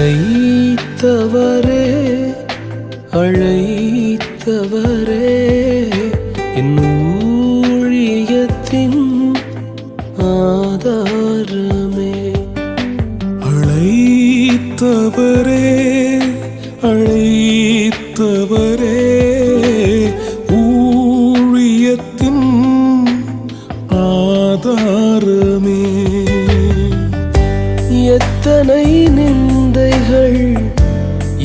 அழைத்தவரே அழைத்தவரே என் ஊழியத்தின் ஆதாரமே. அழைத்தவரே அழைத்தவரே ஊழியத்தின் ஆதாரமே. எத்தனை நிந்தைகள்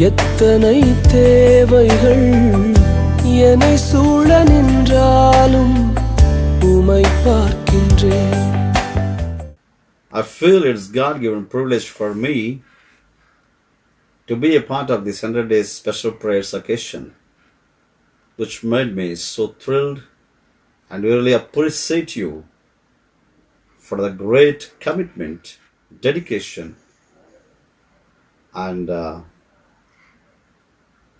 எத்தனை தேவைகள் என்னை சூழ நின்றாலும் உம்மை பார்க்கின்றேன். I feel it's God-given privilege for me to be a part of this 100 days special prayers occasion, which made me so thrilled and really appreciate you for the great commitment, dedication, and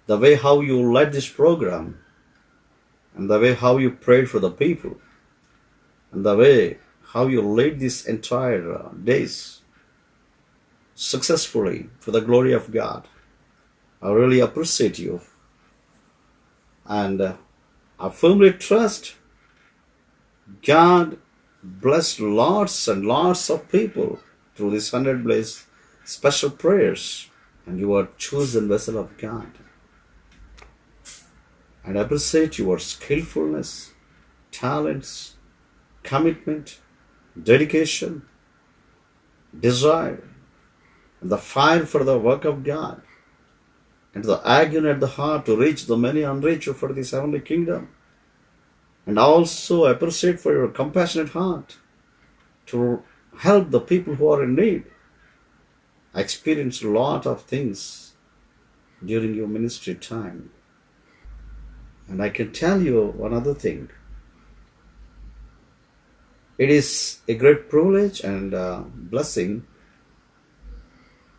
the way how you led this program, and the way how you prayed for the people, and the way how you led these entire days successfully for the glory of God. I really appreciate you, and I firmly trust God blessed lots and lots of people through this 100 days special prayers, and you are chosen vessel of God. And I appreciate your skillfulness, talents, commitment, dedication, desire, and the fire for the work of God, and the agony at the heart to reach the many unreached for this heavenly kingdom. And also I appreciate for your compassionate heart to help the people who are in need. I experienced a lot of things during your ministry time. And I can tell you one other thing. It is a great privilege and blessing.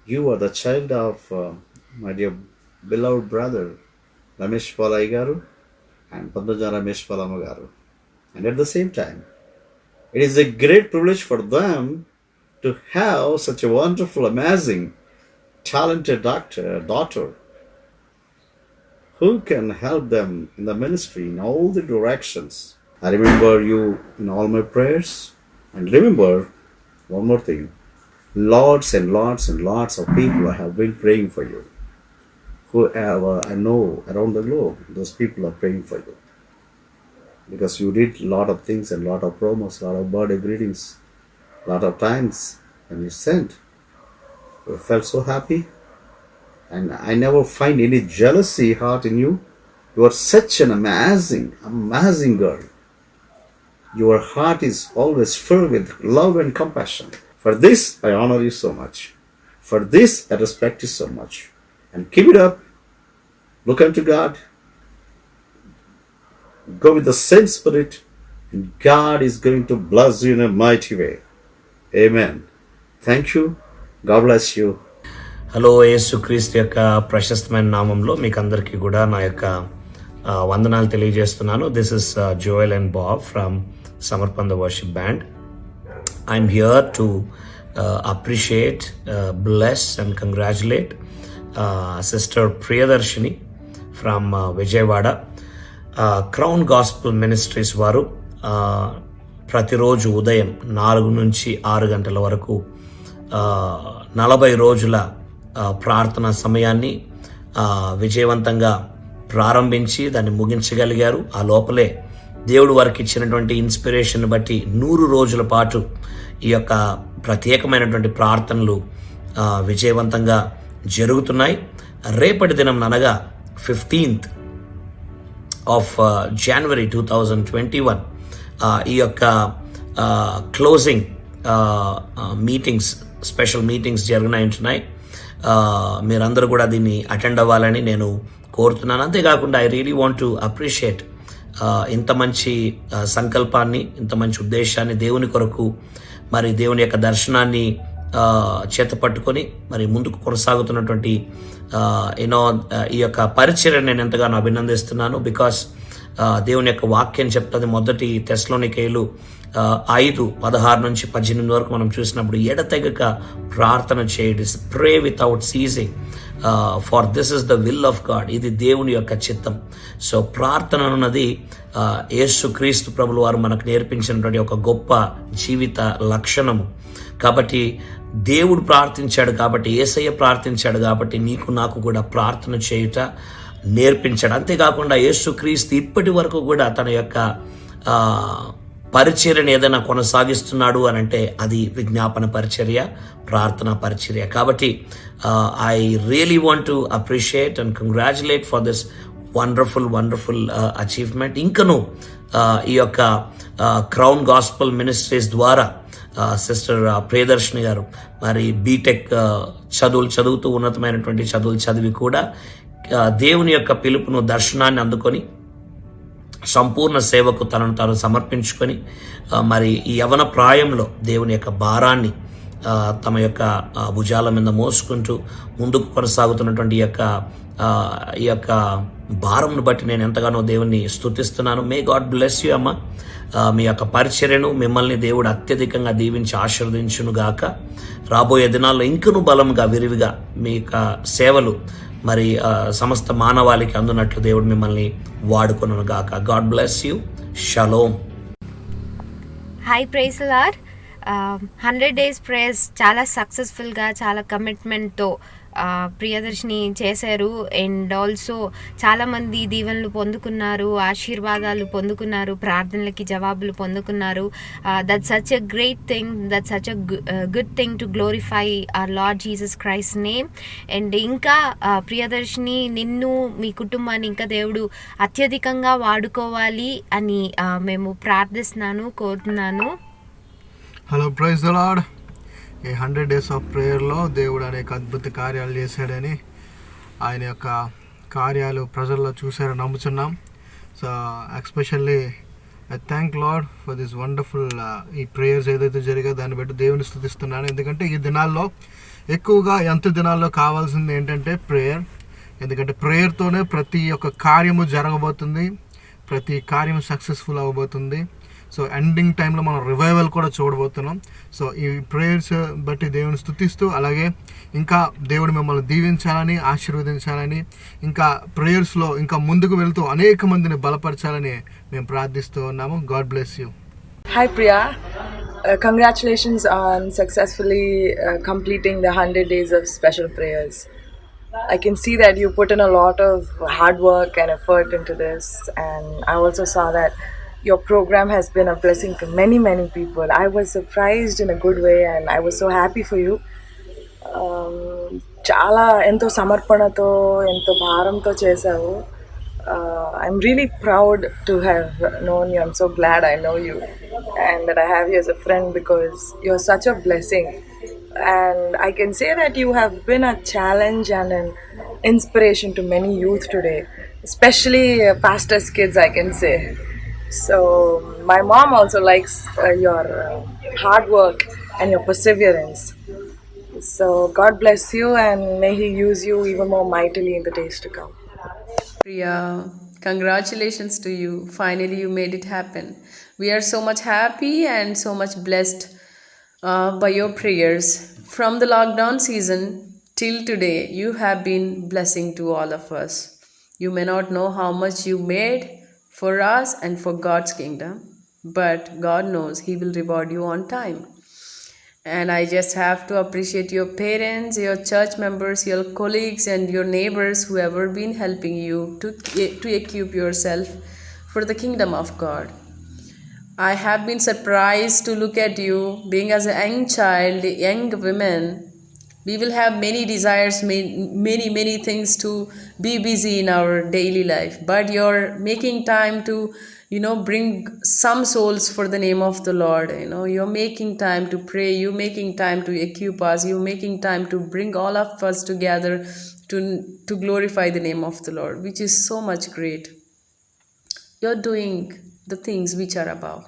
You are the child of my dear beloved brother Ramesh Palai garu and Padmaja Ramesh Palama garu. And at the same time, it is a great privilege for them to have such a wonderful, amazing, talented daughter who can help them in the ministry in all the directions. I remember you in all my prayers, and remember one more thing, lots and lots and lots of people I have been praying for you. Whoever I know around the globe, those people are praying for you. Because you did a lot of things and a lot of promos, a lot of birthday greetings, a lot of times when you sent. I felt so happy. And I never find any jealousy heart in you. You are such an amazing girl. Your heart is always filled with love and compassion. For this, I honor you so much. For this, I respect you so much. And keep it up. Look unto God. Go with the same spirit. And God is going to bless you in a mighty way. Amen. Thank you. God bless you. Hello, యేసుక్రీస్తు యొక్క ప్రశస్తమైన నామంలో మీకు అందరికీ కూడా నా యొక్క వందనాలు తెలియజేస్తున్నాను. This is Joel and Bob from Samarpana worship band. I'm here to appreciate, bless and congratulate sister Priyadarshini from Vijayawada. Crown gospel ministries వారు ప్రతిరోజు ఉదయం 4 నుంచి 6 గంటల వరకు 40 రోజుల ప్రార్థనా సమయాన్ని విజయవంతంగా ప్రారంభించి దాన్ని ముగించగలిగారు. ఆ లోపలే దేవుడు వారికి ఇచ్చినటువంటి ఇన్స్పిరేషన్ బట్టి 100 రోజుల పాటు ఈ యొక్క ప్రత్యేకమైనటువంటి ప్రార్థనలు విజయవంతంగా జరుగుతున్నాయి. రేపటి దినం అనగా 15th ఆఫ్ January 2021 ఈ యొక్క క్లోజింగ్ మీటింగ్స్, స్పెషల్ మీటింగ్స్ జరగనున్నాయి. మీరందరూ కూడా దీన్ని అటెండ్ అవ్వాలని నేను కోరుతున్నాను. అంతేకాకుండా I really want to appreciate ఇంత మంచి సంకల్పాన్ని, ఇంత మంచి ఉద్దేశాన్ని దేవుని కొరకు, మరి దేవుని యొక్క దర్శనాన్ని చేతపట్టుకొని మరి ముందుకు కొనసాగుతున్నటువంటి ఈ యొక్క పరిచర్యను నేను ఎంతగానో అభినందిస్తున్నాను. బికాస్ దేవుని యొక్క వాక్యం చెప్తుంది. మొదటి తెస్సలోనికీయులు 5:16-18 వరకు మనం చూసినప్పుడు ఎడతెగక ప్రార్థన చేయండి, ప్రే without seizing, for this is the will of God. ఇది దేవుని యొక్క చిత్తం. సో ప్రార్థన అన్నది యేసుక్రీస్తు ప్రభులు వారు మనకు నేర్పించినటువంటి ఒక గొప్ప జీవిత లక్షణము. కాబట్టి దేవుడు ప్రార్థించాడు, కాబట్టి యేసయ్య ప్రార్థించాడు, కాబట్టి నీకు నాకు కూడా ప్రార్థన చేయుట నేర్పించాడు. అంతేకాకుండా యేసుక్రీస్తు ఇప్పటి వరకు కూడా తన యొక్క పరిచర్యను ఏదైనా కొనసాగిస్తున్నాడు అని అంటే అది విజ్ఞాపన పరిచర్య, ప్రార్థనా పరిచర్య. కాబట్టి I really want to appreciate and congratulate for this wonderful achievement. ఇంకను ఈ యొక్క క్రౌన్ గాస్పల్ మినిస్ట్రీస్ ద్వారా సిస్టర్ ప్రియదర్శిని గారు మరి బీటెక్ చదువుతూ ఉన్నతమైనటువంటి చదువులు చదివి కూడా దేవుని యొక్క పిలుపును, దర్శనాన్ని అందుకొని సంపూర్ణ సేవకు తనను తాను సమర్పించుకొని మరి ఈ యవన ప్రాయంలో దేవుని యొక్క భారాన్ని తమ యొక్క భుజాల మీద మోసుకుంటూ ముందుకు కొనసాగుతున్నటువంటి ఈ యొక్క భారంను బట్టి నేను ఎంతగానో దేవుణ్ణి స్తుతిస్తున్నాను. మే గాడ్ బ్లెస్ యూ అమ్మ. మీ యొక్క పరిచర్యను, మిమ్మల్ని దేవుడు అత్యధికంగా దీవించి ఆశీర్వదించును గాక. రాబోయే దినాల్లో ఇంకనూ బలంగా విరివిగా మీ యొక్క సేవలు మరి సమస్త మానవాళికి అందునట్లు దేవుడు మిమ్మల్ని వాడుకొనును గాక. God bless you. Shalom. Hi, praise the Lord. 100 days prayers చాలా సక్సెస్ఫుల్గా, చాలా కమిట్మెంట్తో ప్రియదర్శిని చేశారు. అండ్ ఆల్సో చాలామంది దీవెనలు పొందుకున్నారు, ఆశీర్వాదాలు పొందుకున్నారు, ప్రార్థనలకి జవాబులు పొందుకున్నారు. That's such a great thing, that's such a good thing to glorify our Lord Jesus Christ name. And ఇంకా ప్రియదర్శిని, నిన్ను, మీ కుటుంబాన్ని ఇంకా దేవుడు అత్యధికంగా వాడుకోవాలి అని మేము ప్రార్థిస్తున్నాను, కోరుతున్నాను. Hello, praise the Lord. ఈ 100 days ఆఫ్ ప్రేయర్లో దేవుడు అనేక అద్భుత కార్యాలు చేశాడని, ఆయన యొక్క కార్యాలు ప్రజల్లో చూశారని నమ్ముతున్నాం. So especially I thank lord for this wonderful ఈ ప్రేయర్స్ ఏదైతే జరిగాయో దాన్ని బట్టి దేవుని స్తుతిస్తున్నాను. ఎందుకంటే ఈ దినాల్లో ఎక్కువగా దినాల్లో కావాల్సింది ఏంటంటే ప్రేయర్. ఎందుకంటే ప్రేయర్తోనే ప్రతి ఒక్క కార్యము జరగబోతుంది, ప్రతి కార్యము సక్సెస్ఫుల్ అవ్వబోతుంది. సో ఎండింగ్ టైంలో మనం రివైవల్ కూడా చూడబోతున్నాం. సో ఈ ప్రేయర్స్ బట్టి దేవుని స్తుతిస్తూ, అలాగే ఇంకా దేవుడు మిమ్మల్ని దీవించాలని, ఆశీర్వదించాలని, ఇంకా ప్రేయర్స్లో ఇంకా ముందుకు వెళ్తూ అనేక మందిని బలపరచాలని మేము ప్రార్థిస్తూ ఉన్నాము. God bless you. Hi Priya, congratulations on successfully completing the 100 days of special prayers. I can see that you put in a lot of hard work and effort into this, and I also saw that your program has been a blessing to many people. I was surprised in a good way, and I was so happy for you. చాలా ఎంతో సమర్పణతో, ఎంతో భారంతో చేశావు. I'm really proud to have known you. I'm so glad I know you and that I have you as a friend, because you're such a blessing. And I can say that you have been a challenge and an inspiration to many youth today, especially pastors' kids, I can say. So my mom also likes your hard work and your perseverance. So God bless you, and may He use you even more mightily in the days to come. Priya, congratulations to you. Finally, you made it happen. We are so much happy and so much blessed by your prayers. From the lockdown season till today, you have been blessing to all of us. You may not know how much you made for us and for God's kingdom, but God knows He will reward you on time. And I just have to appreciate your parents, your church members, your colleagues, and your neighbors who have been helping you to equip yourself for the kingdom of God. I have been surprised to look at you being as a young child, a young woman. We will have many desires, many things to be busy in our daily life, but you're making time to bring some souls for the name of the Lord. You're making time to pray, you're making time to equip us, you're making time to bring all of us together to glorify the name of the Lord, which is so much great. You're doing the things which are above.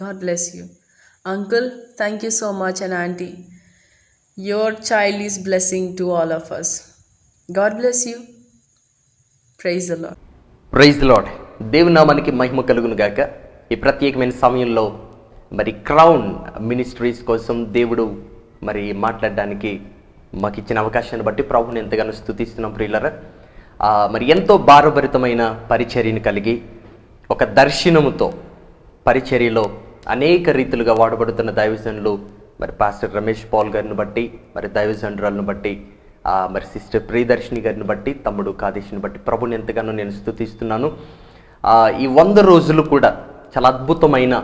God bless you. Uncle, thank you so much, and auntie, your child is blessing to all of us. God bless you. Praise the Lord. Praise the Lord. దేవుని నామానికి మహిమ కలుగును గాక. ఈ ప్రత్యేకమైన సమయంలో మరి crown ministries కోసం దేవుడు మరి మాట్లాడడానికి మాకు ఇచ్చిన అవకాశాన్ని బట్టి ప్రభుని ఎంతగానో స్తుతిస్తున్నాం ప్రియులారా. మరి ఎంతో భారభరితమైన పరిచర్యను కలిగి ఒక దర్శనముతో పరిచర్యలో అనేక రీతులుగా వాడబడుతున్న దైవజనులు మరి పాస్టర్ రమేష్ పాల్ గారిని బట్టి, మరి దైవజనురాలను బట్టి, మరి సిస్టర్ ప్రియదర్శిని గారిని బట్టి, తమ్ముడు కాదేశ్ని బట్టి ప్రభుని ఎంతగానో నేను స్తుతిస్తున్నాను. ఈ 100 రోజులు కూడా చాలా అద్భుతమైన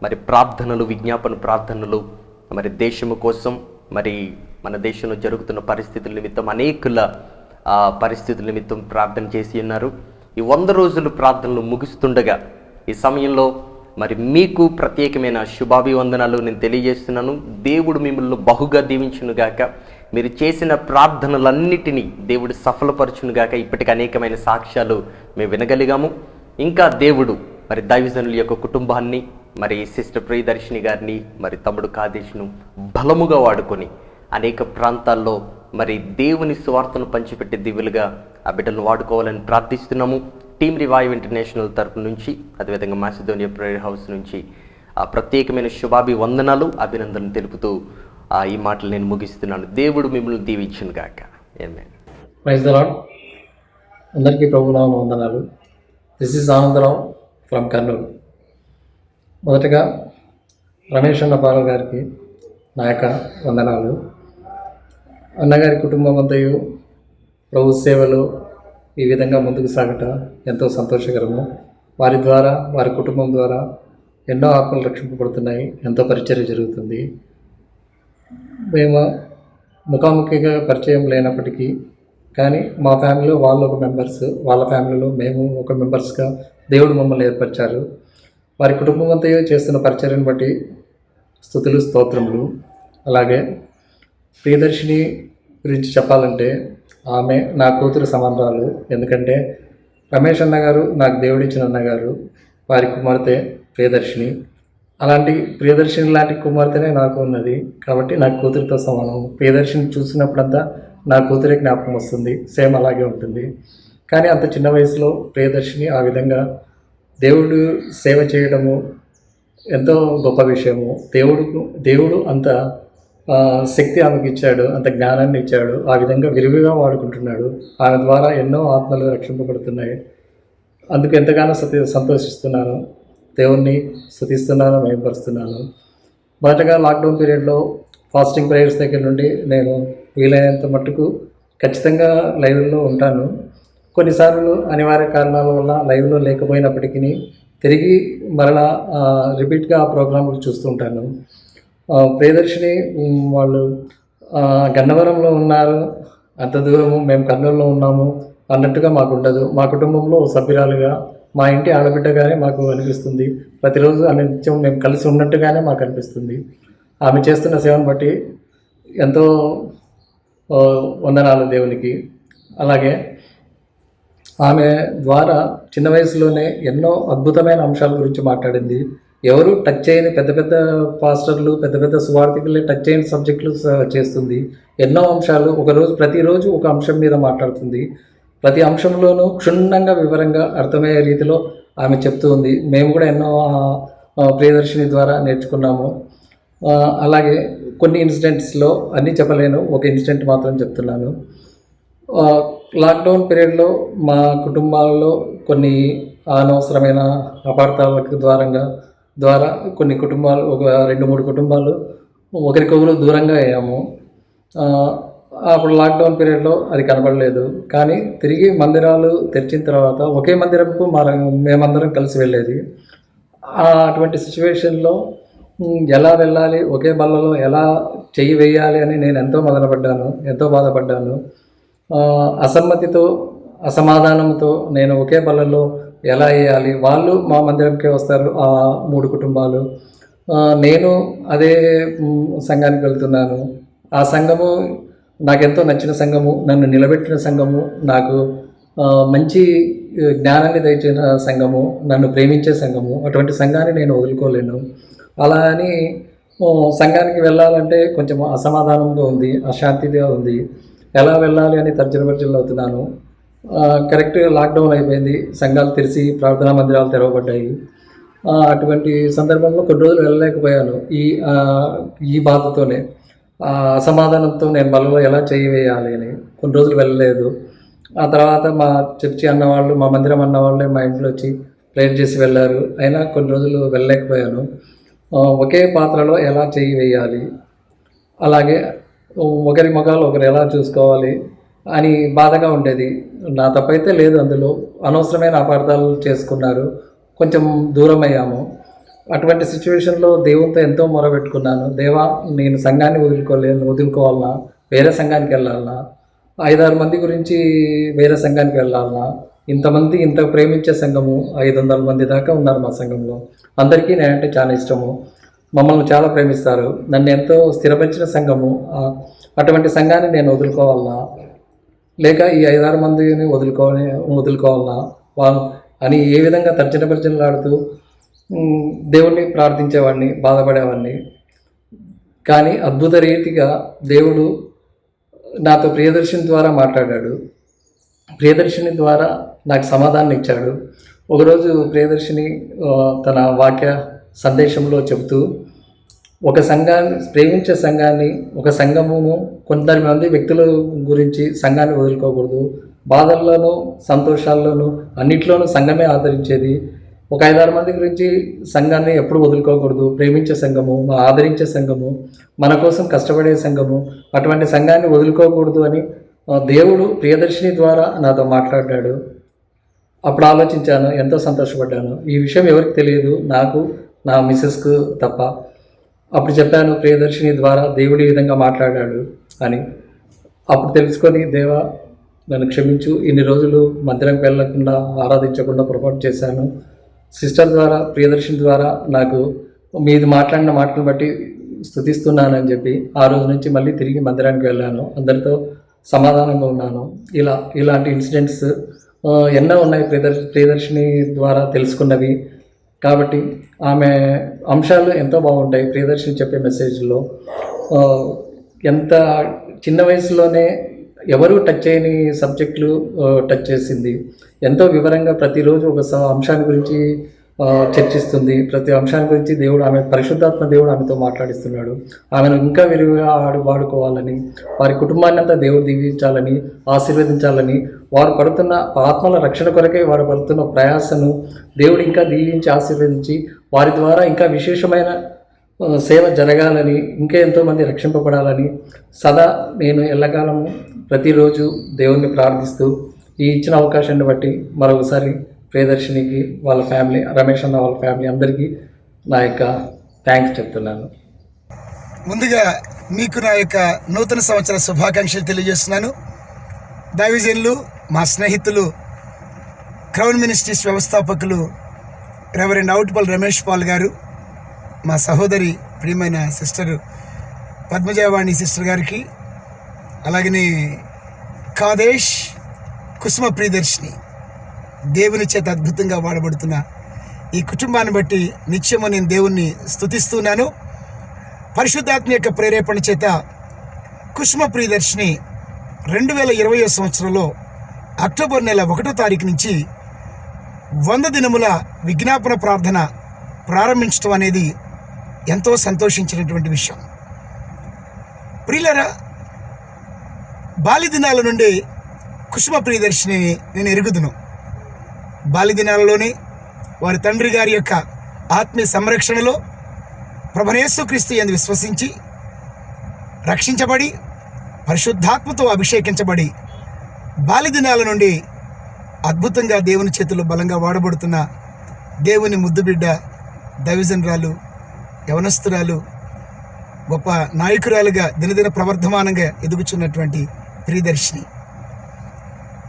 మరి ప్రార్థనలు, విజ్ఞాపన ప్రార్థనలు, మరి దేశము కోసం, మరి మన దేశంలో జరుగుతున్న పరిస్థితుల నిమిత్తం, అనేకుల పరిస్థితుల నిమిత్తం ప్రార్థన చేసి ఉన్నారు. ఈ 100 రోజులు ప్రార్థనలు ముగుస్తుండగా ఈ సమయంలో మరి మీకు ప్రత్యేకమైన శుభాభివందనాలు నేను తెలియజేస్తున్నాను. దేవుడు మిమ్మల్ని బహుగా దీవించునుగాక. మీరు చేసిన ప్రార్థనలన్నిటినీ దేవుడు సఫలపరచునుగాక. ఇప్పటికి అనేకమైన సాక్ష్యాలు మేము వినగలిగాము. ఇంకా దేవుడు మరి దైవజనుల యొక్క కుటుంబాన్ని, మరి సిస్టర్ ప్రియదర్శిని గారిని, మరి తమ్ముడు కాదేశ్ను బలముగా వాడుకొని అనేక ప్రాంతాల్లో మరి దేవుని స్వార్థను పంచిపెట్టే దివ్యులుగా ఆ బిడ్డలను వాడుకోవాలని ప్రార్థిస్తున్నాము. టీమ్ రివైవ్ ఇంటర్నేషనల్ తరపు నుంచి, అదేవిధంగా మాసిదోనియా ప్రేయర్ హౌస్ నుంచి ప్రత్యేకమైన శుభాభివందనాలు, అభినందనలు తెలుపుతూ ఈ మాటలు నేను ముగిస్తున్నాను. దేవుడు మిమ్మల్ని దీవించును గాక. ఆమేన్. Praise the Lord. అందరికీ ప్రభునామ వందనాలు. This is Anandarao from Kurnool. మొదటగా రమేష్ అన్న పాల గారికి నా యొక్క వందనాలు. అన్నగారి కుటుంబం అంతయు ప్రభు సేవలు ఈ విధంగా ముందుకు సాగట ఎంతో సంతోషకరము. వారి ద్వారా, వారి కుటుంబం ద్వారా ఎన్నో ఆత్మలు రక్షింపబడుతున్నాయి, ఎంతో పరిచర్య జరుగుతుంది. మేము ముఖాముఖిగా పరిచయం లేనప్పటికీ కానీ మా ఫ్యామిలీలో వాళ్ళు ఒక మెంబర్స్, వాళ్ళ ఫ్యామిలీలో మేము ఒక మెంబర్స్గా దేవుడు మమ్మల్ని ఏర్పరిచారు. వారి కుటుంబం అంతా చేస్తున్న పరిచర్యను బట్టి స్తుతులు, స్తోత్రములు. అలాగే ప్రియదర్శిని గురించి చెప్పాలంటే ఆమె నా కూతురు సమానరాలు. ఎందుకంటే రమేష్ అన్నగారు నాకు దేవుడిచ్చిన అన్నగారు, వారి కుమార్తె ప్రియదర్శిని. అలాంటి ప్రియదర్శిని లాంటి కుమార్తెనే నాకు ఉన్నది కాబట్టి నాకు కూతురితో సమానం. ప్రియదర్శిని చూసినప్పుడంతా నా కూతురే జ్ఞాపకం వస్తుంది, సేమ్ అలాగే ఉంటుంది. కానీ అంత చిన్న వయసులో ప్రియదర్శిని ఆ విధంగా దేవుడు సేవ చేయడము ఎంతో గొప్ప విషయము. దేవుడు అంత శక్తి ఆమెకు ఇచ్చాడు, అంత జ్ఞానాన్ని ఇచ్చాడు, ఆ విధంగా విరివిగా వాడుకుంటున్నాడు. ఆమె ద్వారా ఎన్నో ఆత్మలు రక్షింపబడుతున్నాయి. అందుకు ఎంతగానో సంతోషిస్తున్నాను, దేవుణ్ణి స్తుతిస్తున్నాను, మహిమపరుస్తున్నాను. మొదటగా లాక్డౌన్ పీరియడ్లో ఫాస్టింగ్ ప్రేయర్స్ దగ్గర నుండి నేను వీలైనంత మట్టుకు ఖచ్చితంగా లైవ్లో ఉంటాను. కొన్నిసార్లు అనివార్య కారణాల వల్ల లైవ్లో లేకపోయినప్పటికీ తిరిగి మరలా రిపీట్గా ఆ ప్రోగ్రాములు చూస్తుంటాను. ప్రియదర్శిని వాళ్ళు గన్నవరంలో ఉన్నారు, అంత దూరము మేము కర్నూలులో ఉన్నాము అన్నట్టుగా మాకు ఉండదు. మా కుటుంబంలో సభ్యురాలుగా, మా ఇంటి ఆడబిడ్డగానే మాకు అనిపిస్తుంది. ప్రతిరోజు నిత్యం మేము కలిసి ఉన్నట్టుగానే మాకు అనిపిస్తుంది. ఆమె చేస్తున్న సేవను బట్టి ఎంతో వందనాలు దేవునికి. అలాగే ఆమె ద్వారా చిన్న వయసులోనే ఎన్నో అద్భుతమైన అంశాల గురించి మాట్లాడింది. ఎవరు టచ్ చేయని పెద్ద పెద్ద పాస్టర్లు, పెద్ద పెద్ద సువార్థికులే టచ్ చేయని సబ్జెక్టులు చేస్తుంది. ఎన్నో అంశాలు ప్రతిరోజు ఒక అంశం మీద మాట్లాడుతుంది. ప్రతి అంశంలోనూ క్షుణ్ణంగా వివరంగా అర్థమయ్యే రీతిలో ఆమె చెప్తూ ఉంది. మేము కూడా ఎన్నో ప్రియదర్శిని ద్వారా నేర్చుకున్నాము. అలాగే కొన్ని ఇన్సిడెంట్స్లో అన్నీ చెప్పలేను, ఒక ఇన్సిడెంట్ మాత్రం చెప్తున్నాను. లాక్డౌన్ పీరియడ్లో మా కుటుంబాలలో కొన్ని అనవసరమైన అపార్థాలకు ద్వారా కొన్ని కుటుంబాలు, ఒక 2-3 కుటుంబాలు ఒకరికొకరు దూరంగా అయ్యాము. అప్పుడు లాక్డౌన్ పీరియడ్లో అది కనబడలేదు. కానీ తిరిగి మందిరాలు తెరిచిన తర్వాత ఒకే మందిరంకు మేమందరం కలిసి వెళ్ళేది. అటువంటి సిచ్యువేషన్లో ఎలా వెళ్ళాలి, ఒకే బల్లలో ఎలా చెయ్యి వేయాలి అని నేను ఎంతో మదనపడ్డాను, ఎంతో బాధపడ్డాను. అసమ్మతితో, అసమాధానంతో నేను ఒకే బల్లలో ఎలా వేయాలి, వాళ్ళు మా మందిరంకే వస్తారు ఆ 3 కుటుంబాలు, నేను అదే సంఘానికి వెళ్తున్నాను. ఆ సంఘము నాకెంతో నచ్చిన సంఘము, నన్ను నిలబెట్టిన సంఘము, నాకు మంచి జ్ఞానాన్ని దయచిన సంఘము, నన్ను ప్రేమించే సంఘము. అటువంటి సంఘాన్ని నేను వదులుకోలేను. అలా అని సంఘానికి వెళ్ళాలంటే కొంచెం అసమాధానంగా ఉంది, అశాంతిగా ఉంది. ఎలా వెళ్ళాలి అని తర్జన అవుతున్నాను. కరెక్ట్ లాక్డౌన్ అయిపోయింది, సంఘాలు తెరిచి ప్రార్థనా మందిరాలు తెరవబడ్డాయి. అటువంటి సందర్భంలో కొన్ని రోజులు వెళ్ళలేకపోయాను. ఈ బాధతోనే అసమాధానంతో నేను బలలో ఎలా వేయాలి అని కొన్ని రోజులు వెళ్ళలేదు. ఆ తర్వాత మా చర్చి అన్నవాళ్ళు, మా మందిరం అన్నవాళ్ళే మా ఇంట్లో వచ్చి ప్రేయర్ చేసి వెళ్ళారు. అయినా కొన్ని రోజులు వెళ్ళలేకపోయాను. ఒకే పాత్రలో ఎలా వేయాలి, అలాగే ఒకరి ముఖాలు ఒకరు ఎలా చూసుకోవాలి అని బాధగా ఉండేది. నా తప్పైతే లేదు, అందులో అనవసరమైన అపార్థాలు చేసుకున్నారు, కొంచెం దూరం అయ్యాము. అటువంటి సిచ్యువేషన్లో దేవునితో ఎంతో మొరపెట్టుకున్నాను. దేవా, నేను సంఘాన్ని వదులుకోవాలన్నా, వేరే సంఘానికి వెళ్ళాలన్నా, 5-6 మంది గురించి వేరే సంఘానికి వెళ్ళాలన్నా, ఇంతమంది ఇంత ప్రేమించే సంఘము 500 మంది దాకా ఉన్నారు మా సంఘంలో. అందరికీ నేనంటే చాలా ఇష్టము, మమ్మల్ని చాలా ప్రేమిస్తారు, నన్ను ఎంతో స్థిరపరిచిన సంఘము. అటువంటి సంఘాన్ని నేను వదులుకోవాలన్నా, లేక ఈ 5-6 మందిని వదులుకోవాలన్నా వాళ్ళు అని ఏ విధంగా తర్జనభర్జనలాడుతూ దేవుణ్ణి ప్రార్థించేవాడిని, బాధపడేవాడిని. కానీ అద్భుత రీతిగా దేవుడు నాతో ప్రియదర్శిని ద్వారా మాట్లాడాడు. ప్రియదర్శిని ద్వారా నాకు సమాధానం ఇచ్చాడు. ఒకరోజు ప్రియదర్శిని తన వాక్య సందేశంలో చెబుతూ, ఒక సంఘాన్ని ప్రేమించే సంఘాన్ని, ఒక సంఘమును కొంతమంది వ్యక్తుల గురించి సంఘాన్ని వదులుకోకూడదు, బాధల్లోనూ సంతోషాల్లోనూ అన్నిట్లోనూ సంఘమే ఆదరించేది, ఒక 5-6 మంది గురించి సంఘాన్ని ఎప్పుడు వదులుకోకూడదు, ప్రేమించే సంఘము, ఆదరించే సంఘము, మన కోసం కష్టపడే సంఘము, అటువంటి సంఘాన్ని వదులుకోకూడదు అని దేవుడు ప్రియదర్శిని ద్వారా నాతో మాట్లాడాడు. అప్పుడు ఆలోచించాను, ఎంతో సంతోషపడ్డాను. ఈ విషయం ఎవరికి తెలియదు, నాకు, నా మిస్సెస్కు తప్ప. అప్పుడు చెప్పాను, ప్రియదర్శిని ద్వారా దేవుడు ఈ విధంగా మాట్లాడాడు అని. అప్పుడు తెలుసుకొని, దేవా నన్ను క్షమించు, ఇన్ని రోజులు మందిరంకి వెళ్ళకుండా ఆరాధించకుండా పొరపాటు చేశాను. సిస్టర్ ద్వారా, ప్రియదర్శిని ద్వారా నాకు మీది మాట్లాడిన మాటలను బట్టి స్తుతిస్తున్నానని చెప్పి ఆ రోజు నుంచి మళ్ళీ తిరిగి మందిరానికి వెళ్ళాను. అందరితో సమాధానంగా ఉన్నాను. ఇలాంటి ఇన్సిడెంట్స్ ఎన్నో ఉన్నాయి ప్రియదర్శిని ద్వారా తెలుసుకున్నవి. కాబట్టి ఆమె అంశాలు ఎంతో బాగుంటాయి. ప్రియదర్శిని చెప్పే మెసేజ్లో ఎంత చిన్న వయసులోనే ఎవరు టచ్ చేయని సబ్జెక్టులు టచ్ చేసింది. ఎంతో వివరంగా ప్రతిరోజు ఒక అంశాన్ని గురించి చర్చిస్తుంది. ప్రతి అంశాన్ని గురించి దేవుడు, ఆమె పరిశుద్ధాత్మ దేవుడు ఆమెతో మాట్లాడిస్తున్నాడు. ఆమెను ఇంకా విరివిగా వాడుకోవాలని, వారి కుటుంబాన్ని అంతా దేవుడు దీవించాలని, ఆశీర్వదించాలని, వారు పడుతున్న ఆత్మల రక్షణ కొరకై వారు పడుతున్న ప్రయాసను దేవుడు ఇంకా దీవించి ఆశీర్వదించి వారి ద్వారా ఇంకా విశేషమైన సేవ జరగాలని, ఇంకా ఎంతోమంది రక్షింపబడాలని సదా నేను ఎల్లకాలము ప్రతిరోజు దేవుణ్ణి ప్రార్థిస్తూ ఈ ఇచ్చిన అవకాశాన్ని బట్టి మరొకసారి ప్రియదర్శినికి, వాళ్ళ ఫ్యామిలీ, రమేష్ అన్న వాళ్ళ ఫ్యామిలీ అందరికీ నా యొక్క థ్యాంక్స్ చెప్తున్నాను. ముందుగా మీకు నా యొక్క నూతన సంవత్సర శుభాకాంక్షలు తెలియజేస్తున్నాను. దైవజనులు, మా స్నేహితులు, క్రౌన్ మినిస్ట్రీస్ వ్యవస్థాపకులు రెవరెండ్ అవుట్పల్ రమేష్ పాల్ గారు, మా సహోదరి ప్రియమైన సిస్టర్ పద్మజావాణి సిస్టర్ గారికి, అలాగనే కాదేశ్ కుసుమ ప్రియదర్శిని, దేవుని చేత అద్భుతంగా వాడబడుతున్న ఈ కుటుంబాన్ని బట్టి నిత్యము నేను దేవుణ్ణి స్తుతిస్తున్నాను. పరిశుద్ధాత్మ యొక్క ప్రేరేపణ చేత కుసుమ ప్రియదర్శిని 2020 సంవత్సరంలో అక్టోబర్ నెల 1వ తారీఖు నుంచి 100 దినముల విజ్ఞాపన ప్రార్థన ప్రారంభించడం అనేది ఎంతో సంతోషించినటువంటి విషయం. ప్రియులారా, బాల్య దినాల నుండి కుసుమ ప్రియదర్శిని నేను ఎరుగుదును. బాల్య దినాలలోనే వారి తండ్రి గారి యొక్క ఆత్మీయ సంరక్షణలో ప్రభువైన యేసుక్రీస్తు యందు విశ్వసించి రక్షించబడి పరిశుద్ధాత్మతో అభిషేకించబడి బాల్య దినాల నుండి అద్భుతంగా దేవుని చేతుల్లో బలంగా వాడబడుతున్న దేవుని ముద్దుబిడ్డ, దైవజనురాలు, యవనస్తురాలు, గొప్ప నాయకురాలుగా దినదిన ప్రవర్ధమానంగా ఎదుగుచున్నటువంటి ప్రియదర్శిని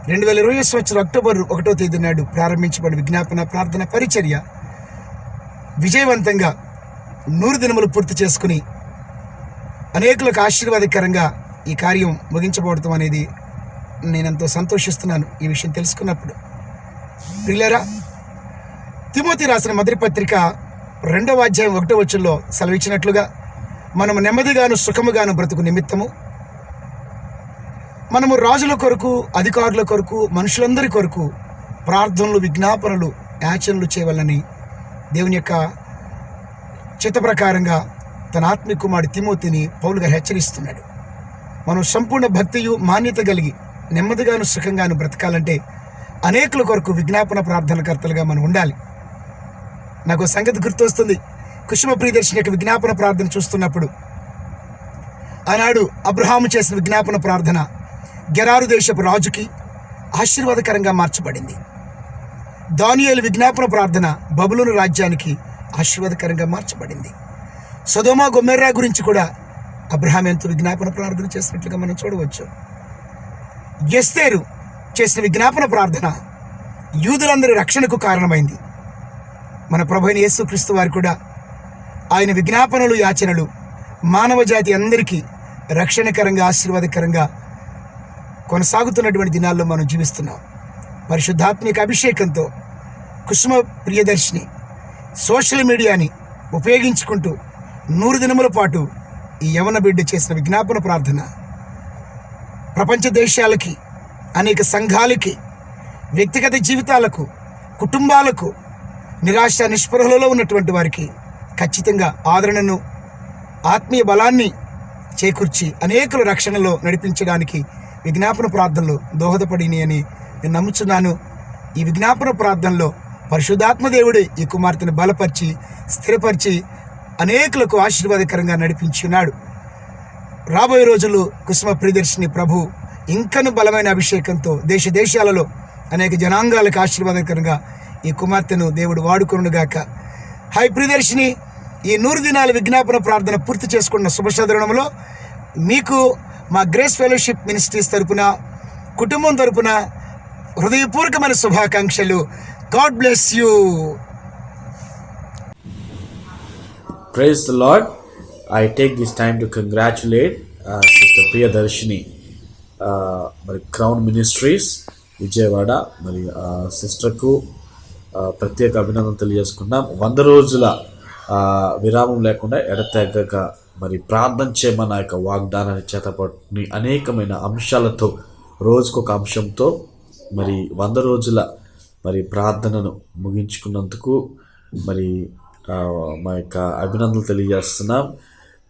2020 సంవత్సరం అక్టోబర్ 1వ తేదీ నాడు ప్రారంభించబడిన విజ్ఞాపన ప్రార్థన పరిచర్య విజయవంతంగా 100 దినములు పూర్తి చేసుకుని అనేకులకు ఆశీర్వాదకరంగా ఈ కార్యం ముగించబడటం అనేది నేనెంతో సంతోషిస్తున్నాను ఈ విషయం తెలుసుకున్నప్పుడు. ప్రియులారా, తిమోతి రాసిన మొదటి పత్రిక 2వ అధ్యాయం 1వ వచనంలో సెలవిచ్చినట్లుగా మనము నెమ్మదిగాను సుఖముగాను బ్రతుకు నిమిత్తము మనము రాజుల కొరకు, అధికారుల కొరకు, మనుషులందరి కొరకు ప్రార్థనలు, విజ్ఞాపనలు, యాచనలు చేయవాలని దేవుని యొక్క చిత్త ప్రకారంగా తన ఆత్మీయ కుమారుడు తిమోతిని పౌలు గారు హెచ్చరిస్తున్నాడు. మనం సంపూర్ణ భక్తియు మాన్యత కలిగి నెమ్మదిగాను సుఖంగాను బ్రతకాలంటే అనేకుల కొరకు విజ్ఞాపన ప్రార్థనకర్తలుగా మనం ఉండాలి. నాకు సంగతి గుర్తొస్తుంది. కుసుమ ప్రియదర్శిని యొక్క విజ్ఞాపన ప్రార్థన చూస్తున్నప్పుడు ఆనాడు అబ్రహాము చేసిన విజ్ఞాపన ప్రార్థన గెరారు దేశపు రాజుకి ఆశీర్వాదకరంగా మార్చబడింది. దానియేలు విజ్ఞాపన ప్రార్థన బబులోను రాజ్యానికి ఆశీర్వాదకరంగా మార్చబడింది. సొదొమ గొమొర్రా గురించి కూడా అబ్రహాం ఎంతో విజ్ఞాపన ప్రార్థన చేసినట్లుగా మనం చూడవచ్చు. ఎస్తేరు చేసిన విజ్ఞాపన ప్రార్థన యూదులందరి రక్షణకు కారణమైంది. మన ప్రభువైన యేసుక్రీస్తు వారు కూడా ఆయన విజ్ఞాపనలు, యాచనలు మానవ జాతి అందరికీ రక్షణకరంగా, ఆశీర్వాదకరంగా కొనసాగుతున్నటువంటి దినాల్లో మనం జీవిస్తున్నాం. పరిశుద్ధాత్మిక అభిషేకంతో కుసుమ ప్రియదర్శిని సోషల్ మీడియాని ఉపయోగించుకుంటూ 100 దినముల పాటు ఈ యవన బిడ్డ చేసిన విజ్ఞాపన ప్రార్థన ప్రపంచ దేశాలకి, అనేక సంఘాలకి, వ్యక్తిగత జీవితాలకు, కుటుంబాలకు, నిరాశ నిస్పృహలలో ఉన్నటువంటి వారికి ఖచ్చితంగా ఆదరణను, ఆత్మీయ బలాన్ని చేకూర్చి అనేకుల రక్షణలో నడిపించడానికి విజ్ఞాపన ప్రార్థనలు దోహదపడిని అని నేను నమ్ముచున్నాను. ఈ విజ్ఞాపన ప్రార్థనలో పరిశుద్ధాత్మ దేవుడే ఈ కుమార్తెను బలపరిచి, స్థిరపరిచి అనేకులకు ఆశీర్వాదకరంగా నడిపించున్నాడు. రాబోయే రోజుల్లో కుసుమ ప్రియదర్శిని ప్రభు ఇంకను బలమైన అభిషేకంతో దేశ దేశాలలో అనేక జనాంగాలకు ఆశీర్వాదకరంగా ఈ కుమార్తెను దేవుడు వాడుకొనుగాక. హై ప్రియదర్శిని, ఈ 100 దినాల విజ్ఞాపన ప్రార్థన పూర్తి చేసుకున్న శుభసదరణంలో మీకు మా గ్రేస్ ఫెలోషిప్ మినిస్ట్రీస్ తరపున, కుటుంబం తరపున హృదయపూర్వకమైన శుభాకాంక్షలు. God bless you. Praise the Lord. I take this time to congratulate Sister Priyadarshini, మరి క్రౌన్ మినిస్ట్రీస్ విజయవాడ, మరి సిస్టర్కు ప్రత్యేక అభినందన తెలియజేసుకున్నాం. 100 రోజుల విరామం లేకుండా ఎడతెగక మరి ప్రార్థన చేయమన్న యొక్క వాగ్దానాన్ని చేతపట్టుని అనేకమైన అంశాలతో, రోజుకొక అంశంతో మరి 100 రోజుల మరి ప్రార్థనను ముగించుకున్నందుకు మరి మా యొక్క అభినందనలు తెలియజేస్తున్నాం.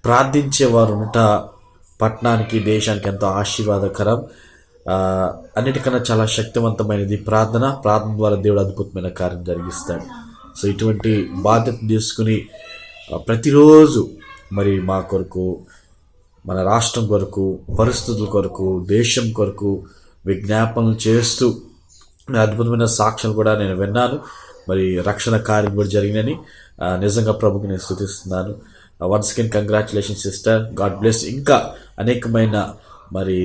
ప్రార్థించేవారు ఉంట పట్టణానికి, దేశానికి ఎంతో ఆశీర్వాదకరం. అన్నిటికన్నా చాలా శక్తివంతమైనది ప్రార్థన. ప్రార్థన ద్వారా దేవుడు అద్భుతమైన కార్యం జరిగిస్తాడు. సో ఇటువంటి బాధ్యత తీసుకుని ప్రతిరోజు మరి మా కొరకు, మన రాష్ట్రం కొరకు, పరిస్థితుల కొరకు, దేశం కొరకు విజ్ఞాపనలు చేస్తూ అద్భుతమైన సాక్ష్యాలు కూడా నేను విన్నాను. మరి రక్షణ కార్యం కూడా జరిగినని నిజంగా ప్రభుకి నేను స్తుతిస్తున్నాను. Once again congratulation sister, God bless. ఇంకా అనేకమైన మరి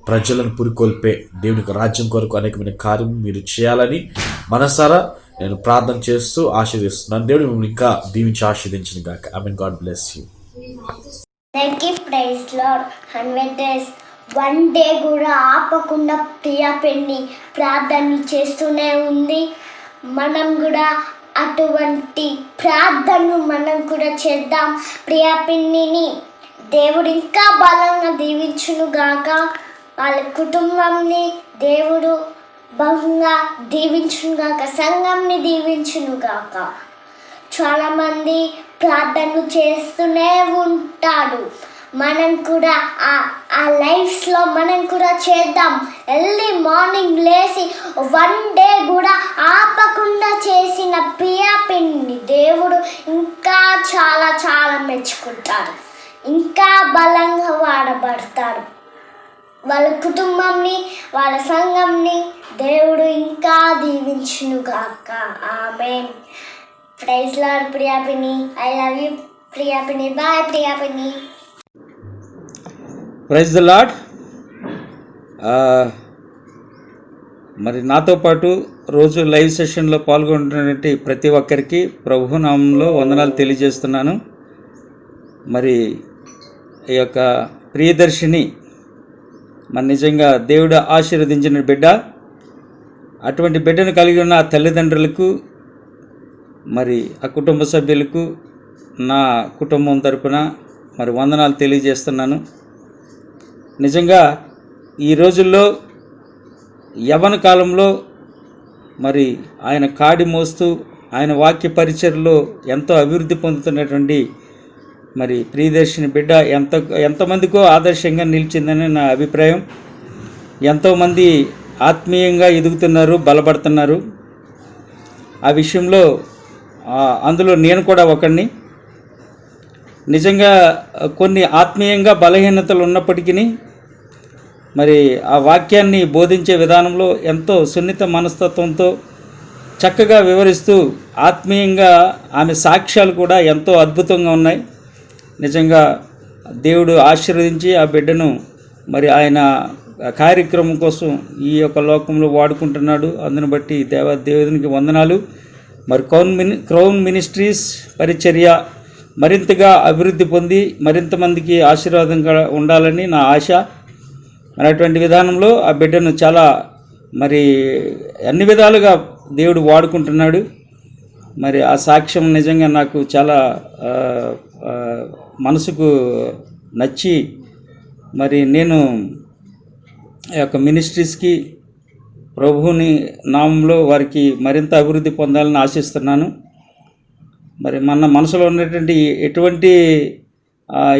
ప్రజలను పురికొల్పే దేవునికి రాజ్యం కొరకు అనేకమైన కార్యం మీరు చేయాలని మనసారా నేను ప్రార్థన చేస్తూ ఆశీర్వదిస్తున్నాను. దేవుడు మిమ్మల్ని ఇంకా దీవించి ఆశీర్వదించిన గాక. ఆమేన్. God bless you. Praise Lord. 100 days 1 day కూడా ఆపకుండా ప్రియా పెన్ని ప్రార్థన చేస్తూనే ఉంది. మనం కూడా అటువంటి ప్రార్థనను మనం కూడా చేద్దాం. ప్రియా పిన్నిని దేవుడు ఇంకా బలంగా దీవించునుగాక. వాళ్ళ కుటుంబంని దేవుడు బహుగా దీవించునుగాక. సంఘంని దీవించునుగాక. చాలామంది ప్రార్థనలు చేస్తూనే ఉంటాడు. మనం కూడా ఆ లైఫ్స్లో మనం కూడా చేద్దాం. ఎర్లీ మార్నింగ్ లేచి 1 day కూడా ఆపకుండా చేసిన ప్రియా పిన్ని దేవుడు ఇంకా చాలా చాలా మెచ్చుకుంటారు. ఇంకా బలంగా వాడబడతారు. వాళ్ళ కుటుంబంని, వాళ్ళ సంఘంని దేవుడు ఇంకా దీవించునుగాక. ఆమేన్. Praise lord. ప్రియా పిన్ని, ఐ లవ్ యూ ప్రియా పిన్ని. బాయ్ ప్రియా పిన్ని. Praise the Lord. మరి నాతో పాటు రోజు లైవ్ సెషన్లో పాల్గొంటున్నటువంటి ప్రతి ఒక్కరికి ప్రభు నామంలో వందనాలు తెలియజేస్తున్నాను. మరి ఈ యొక్క ప్రియదర్శిని మరి నిజంగా దేవుడు ఆశీర్వదించిన బిడ్డ. అటువంటి బిడ్డను కలిగి ఉన్న ఆ తల్లిదండ్రులకు, మరి ఆ కుటుంబ సభ్యులకు నా కుటుంబం తరపున మరి వందనాలు తెలియజేస్తున్నాను. నిజంగా ఈ రోజుల్లో యవ్వన కాలంలో మరి ఆయన కాడి మోస్తూ ఆయన వాక్య పరిచర్లో ఎంతో అభివృద్ధి పొందుతున్నటువంటి మరి ప్రియదర్శిని బిడ్డ ఎంతమందికో ఆదర్శంగా నిలిచిందని నా అభిప్రాయం. ఎంతోమంది ఆత్మీయంగా ఎదుగుతున్నారు, బలపడుతున్నారు. ఆ విషయంలో అందులో నేను కూడా ఒకడిని. నిజంగా కొన్ని ఆత్మీయంగా బలహీనతలు ఉన్నప్పటికీ మరి ఆ వాక్యాన్ని బోధించే విధానంలో ఎంతో సున్నిత మనస్తత్వంతో చక్కగా వివరిస్తూ ఆత్మీయంగా ఆమె సాక్ష్యాలు కూడా ఎంతో అద్భుతంగా ఉన్నాయి. నిజంగా దేవుడు ఆశీర్వదించి ఆ బిడ్డను మరి ఆయన కార్యక్రమం కోసం ఈ యొక్క లోకంలో వాడుకుంటున్నాడు. అందును బట్టి దేవునికి వందనాలు. మరి క్రౌన్ మినిస్ట్రీస్ పరిచర్య మరింతగా అభివృద్ధి పొంది మరింత మందికి ఆశీర్వాదంగా ఉండాలని నా ఆశ. మరి అటువంటి విధానంలో ఆ బిడ్డను చాలా మరి అన్ని విధాలుగా దేవుడు వాడుకుంటున్నాడు. మరి ఆ సాక్ష్యం నిజంగా నాకు చాలా మనసుకు నచ్చి మరి నేను ఆ యొక్క మినిస్ట్రీస్కి ప్రభువుని నామంలో వారికి మరింత అభివృద్ధి పొందాలని ఆశిస్తున్నాను. మరి మన మనసులో ఉన్నటువంటి ఎటువంటి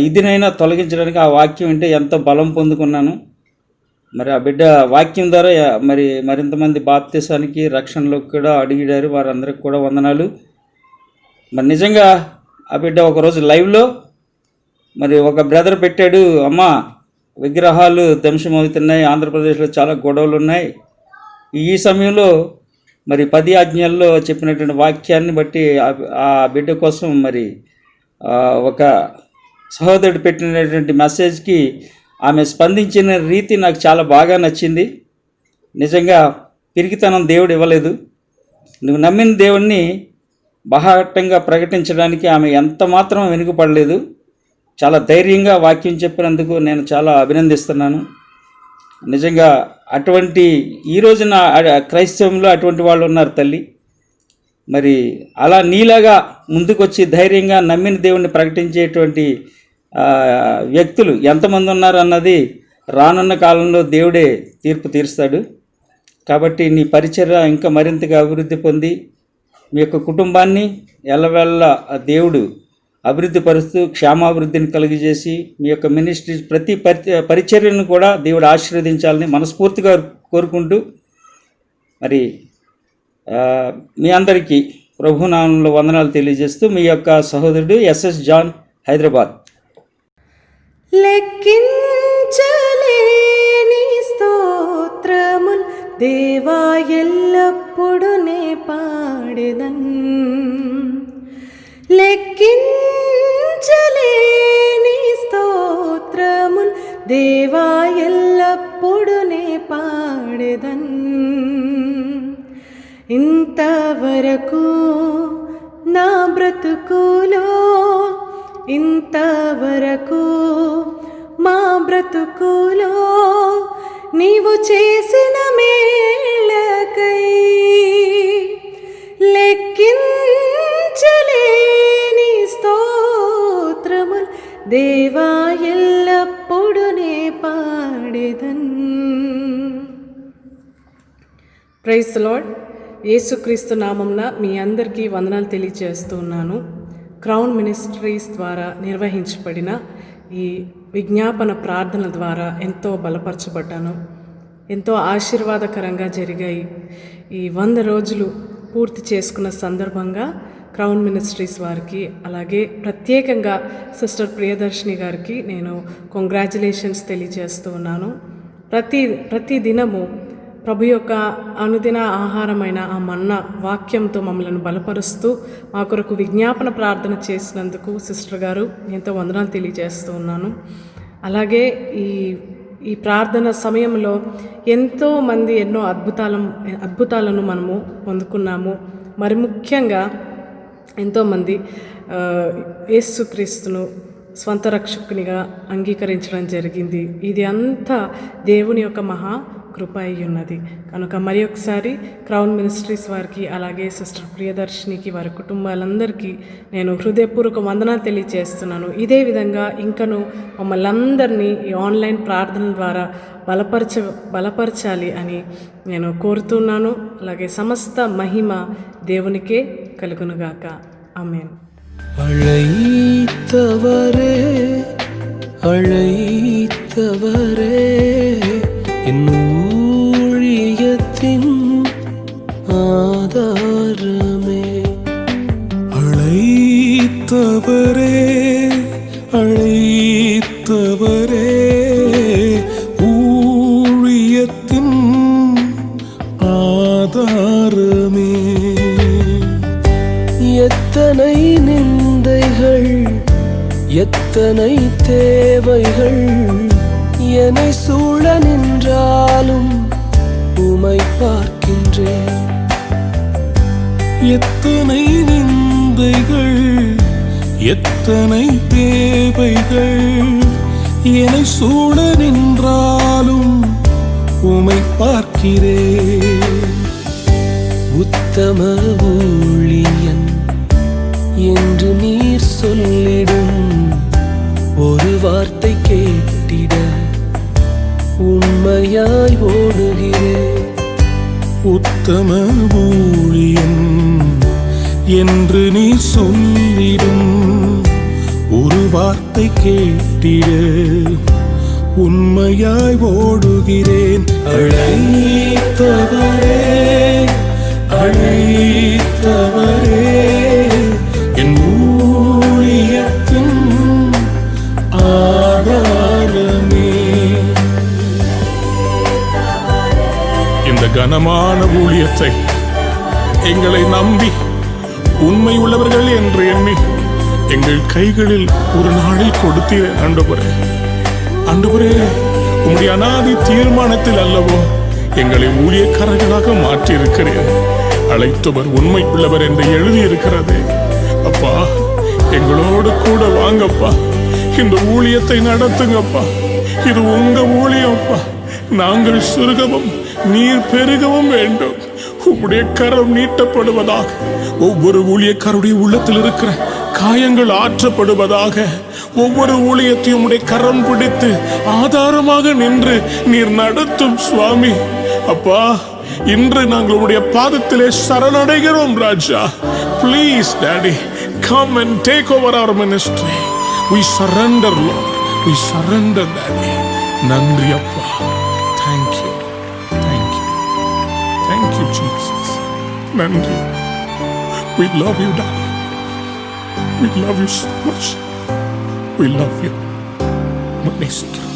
ఇదినైనా తొలగించడానికి ఆ వాక్యం అంటే ఎంతో బలం పొందుకున్నాను. మరి ఆ బిడ్డ వాక్యం ద్వారా మరి మరింతమంది బాప్తిసానికి రక్షణలోకి కూడా అడిగారు. వారందరికి కూడా వందనాలు. మరి నిజంగా ఆ బిడ్డ ఒకరోజు లైవ్లో మరి ఒక బ్రదర్ పెట్టాడు, అమ్మా విగ్రహాలు ధ్వంసమవుతున్నాయి, ఆంధ్రప్రదేశ్లో చాలా గొడవలు ఉన్నాయి. ఈ సమయంలో మరి 10 ఆజ్ఞల్లో చెప్పినటువంటి వాక్యాన్ని బట్టి ఆ బిడ్డ కోసం మరి ఒక సహోదరుడు పెట్టినటువంటి మెసేజ్కి ఆమె స్పందించిన రీతి నాకు చాలా బాగా నచ్చింది. నిజంగా పిరికితనం దేవుడు ఇవ్వలేదు. నువ్వు నమ్మిన దేవుణ్ణి బాహాటంగా ప్రకటించడానికి ఆమె ఎంత మాత్రం వెనుకపడలేదు. చాలా ధైర్యంగా వాక్యం చెప్పినందుకు నేను చాలా అభినందిస్తున్నాను. నిజంగా అటువంటి ఈ రోజున క్రైస్తవంలో అటువంటి వాళ్ళు ఉన్నారు తల్లి. మరి అలా నీలాగా ముందుకొచ్చి ధైర్యంగా నమ్మిన దేవుణ్ణి ప్రకటించేటువంటి వ్యక్తులు ఎంతమంది ఉన్నారు అన్నది రానున్న కాలంలో దేవుడే తీర్పు తీరుస్తాడు. కాబట్టి నీ పరిచర్య ఇంకా మరింతగా అభివృద్ధి పొంది మీ యొక్క కుటుంబాన్ని ఎల్లవెల్ల దేవుడు అభివృద్ధి పరుస్తూ క్షేమాభివృద్ధిని కలిగజేసి మీ యొక్క మినిస్ట్రీ ప్రతి పరిచర్యను కూడా దేవుడు ఆశీర్వదించాలని మనస్ఫూర్తిగా కోరుకుంటూ మరి మీ అందరికీ ప్రభునామంలో వందనాలు తెలియజేస్తూ మీ యొక్క సహోదరుడు ఎస్ఎస్ జాన్, హైదరాబాద్. లెక్కించలేని స్తోత్రముల్ దేవా ఎల్లప్పుడు నే పాడెదన్. లెక్కించలేని స్తోత్రముల్ దేవా ఎల్లప్పుడు నే పాడెదన్. ఇంతవరకు నా బ్రతుకులో, ఇంతవరకు మా బ్రతుకులో నీవు చేసిన మేళకై లెక్కించలేని స్తోత్రముల్ దేవా ఎల్లప్పుడు నే పాడెదన్. Praise the lord. యేసుక్రీస్తు నామంన మీ అందరికీ వందనాలు తెలియజేస్తున్నాను. క్రౌన్ మినిస్ట్రీస్ ద్వారా నిర్వహించబడిన ఈ విజ్ఞాపన ప్రార్థన ద్వారా ఎంతో బలపరచబడ్డాను. ఎంతో ఆశీర్వాదకరంగా జరిగాయి. ఈ 100 రోజులు పూర్తి చేసుకున్న సందర్భంగా క్రౌన్ మినిస్ట్రీస్ వారికి, అలాగే ప్రత్యేకంగా సిస్టర్ ప్రియదర్శిని గారికి నేను కంగ్రాచులేషన్స్ తెలియజేస్తూ ఉన్నాను. ప్రతి దినము ప్రభు యొక్క అనుదిన ఆహారమైన ఆ మన్నా వాక్యంతో మమ్మల్ని బలపరుస్తూ మా కొరకు విజ్ఞాపన ప్రార్థన చేసినందుకు సిస్టర్ గారు ఎంతో వందనాలు తెలియజేస్తూ ఉన్నాను. అలాగే ఈ ప్రార్థన సమయంలో ఎంతోమంది ఎన్నో అద్భుతాలను మనము పొందుకున్నాము. మరి ముఖ్యంగా ఎంతోమంది యేసుక్రీస్తును స్వంత రక్షకునిగా అంగీకరించడం జరిగింది. ఇది అంతా దేవుని యొక్క మహా కృప అయి ఉన్నది. కనుక మరి ఒకసారి క్రౌన్ మినిస్ట్రీస్ వారికి, అలాగే సిస్టర్ ప్రియదర్శినికి, వారి కుటుంబాలందరికీ నేను హృదయపూర్వక వందనాలు తెలియజేస్తున్నాను. ఇదే విధంగా ఇంకను మమ్మల్ని అందరినీ ఈ ఆన్లైన్ ప్రార్థనల ద్వారా బలపరచాలి అని నేను కోరుతున్నాను. అలాగే సమస్త మహిమ దేవునికే కలుగునుగాక. ఆమేన్. அழைத்தவரே அழைத்தவரே என் ஊழியத்தின் ஆதாரமே. அழைத்தவரே அழைத்தவரே ஊழியத்தின் ஆதாரமே. எத்தனை நிந்தைகள் எத்தனை தேவைகள் என்னை சூழ நின்றாலும் உமை பார்க்கின்றேன். எத்தனை நிந்தைகள் எத்தனை தேவைகள் என்னை சூழ நின்றாலும் உமை பார்க்கிறேன். உத்தம ஊழியன் என்று நீர் சொல்லிடும் ஒரு வார்த்தை கேட்டிட உண்மையாய் ஓடுகிறேன். உத்தம ஊழியன் என்று நீ சொல்லிடும் ஒரு வார்த்தை கேட்டிட உண்மையாய் ஓடுகிறேன். அழைத்தவரே அழைத்தவரே என் ஊழியத்தின் ஆதாரமே. இந்த கனமான ஊழியத்தை எங்களை நம்பி உண்மை உள்ளவர்கள் என்று எண்ணி எங்கள் கைகளில் ஒரு நாளில் கொடுத்தீர். ஆண்டவரே, ஆண்டவரே, உம்முடைய அநாதி தீர்மானத்தில் அல்லவோ எங்களை ஊழியக்காரர்களாக மாற்றியிருக்கிறேன். அழைத்தவர் உண்மை உள்ளவர் என்று எழுதியிருக்கிறது. அப்பா, எங்களோடு கூட வாங்கப்பா, இந்த ஊழியத்தை நடத்துங்கப்பா. இது உங்க ஊழியப்பா. நாங்கள் சுருகவும் நீர் பெருகவும் வேண்டும். உம்முடைய கரம் நீட்டப்படுவதாக. ஒவ்வொரு ஊழியக்காரருடைய உள்ளத்தில் இருக்கிற காயங்கள் ஆற்றப்படுவதாக. ஒவ்வொரு ஊழியத்தையும் உடைய கரம் பிடித்து ஆதாரமாக நின்று நீர் நடத்தும் சுவாமி. அப்பா, இன்று நாங்கள் உடைய பாதத்திலே சரணடைகிறோம் ராஜா. Please daddy, come and take over our ministry. We surrender, Lord. We surrender, Daddy. நன்றி அப்பா. Thank you. Thank you. Thank you, Jesus. நன்றி. We love you, Daddy. We love you so much. We love you. மன்னிக்கிறோம்.